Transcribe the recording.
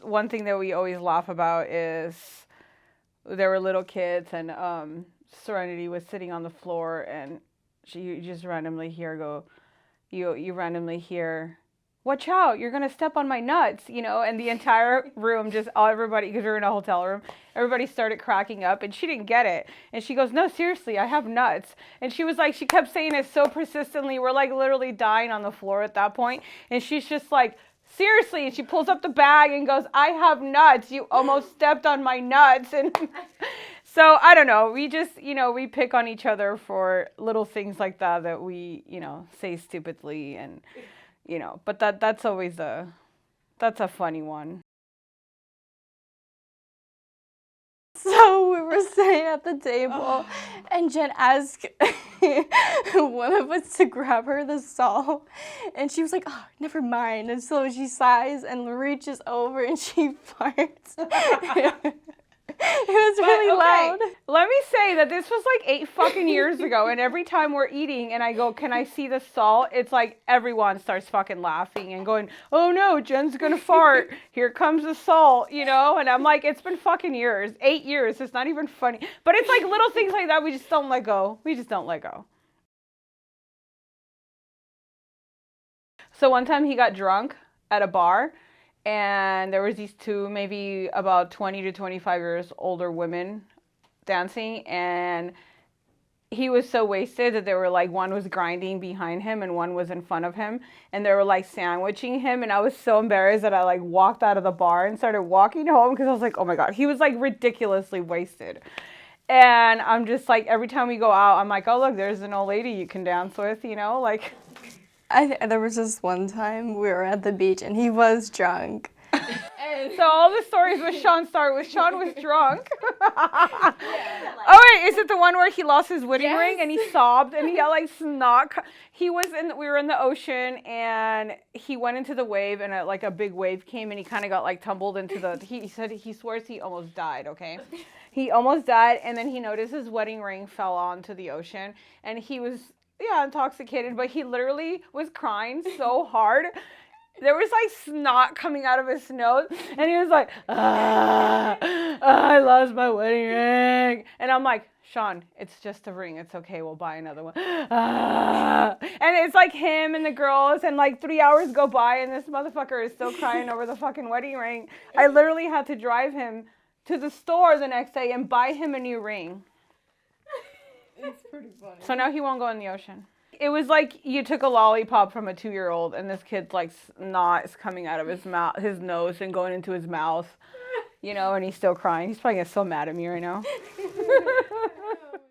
one thing that we always laugh about is there were little kids and Serenity was sitting on the floor and you just randomly hear you randomly hear, watch out, you're going to step on my nuts, you know, and the entire room, just everybody, because we were in a hotel room, everybody started cracking up and she didn't get it. And she goes, no, seriously, I have nuts. And she was like, she kept saying it so persistently. We're like literally dying on the floor at that point. And she's just like, seriously. And she pulls up the bag and goes, I have nuts. You almost stepped on my nuts. And so I don't know. We just, you know, we pick on each other for little things like that we, you know, say stupidly and, you know, but that's always that's a funny one. So we were sitting at the table, and Jen asked one of us to grab her the salt, and she was like, oh, never mind. And so she sighs and reaches over and she farts. It was really loud. Let me say that this was like 8 fucking years ago, and every time we're eating and I go, can I see the salt? It's like everyone starts fucking laughing and going, oh no, Jen's gonna fart. Here comes the salt, you know? And I'm like, it's been fucking years. 8 years. It's not even funny. But it's like little things like that we just don't let go. We just don't let go. So one time he got drunk at a bar. And there was these two, maybe about 20 to 25 years older women dancing. And he was so wasted that they were like, one was grinding behind him and one was in front of him. And they were like sandwiching him. And I was so embarrassed that I like walked out of the bar and started walking home because I was like, oh my God, he was like ridiculously wasted. And I'm just like, every time we go out, I'm like, oh, look, there's an old lady you can dance with, you know, like. There was this one time we were at the beach and he was drunk. And so all the stories with Sean start with Sean was drunk. Oh wait, is it the one where he lost his wedding ring and he sobbed and he got like snot? We were in the ocean and he went into the wave and like a big wave came and he kind of got like tumbled into the, he said he swears he almost died, okay? He almost died and then he noticed his wedding ring fell onto the ocean and he was, intoxicated, but he literally was crying so hard. There was like snot coming out of his nose, and he was like, I lost my wedding ring. And I'm like, Sean, it's just a ring. It's okay. We'll buy another one. And it's like him and the girls, and like 3 hours go by, and this motherfucker is still crying over the fucking wedding ring. I literally had to drive him to the store the next day and buy him a new ring. It's pretty funny. So now he won't go in the ocean. It was like you took a lollipop from a 2-year-old and this kid's like snot is coming out of his mouth, his nose and going into his mouth, you know, and he's still crying. He's probably so mad at me right now.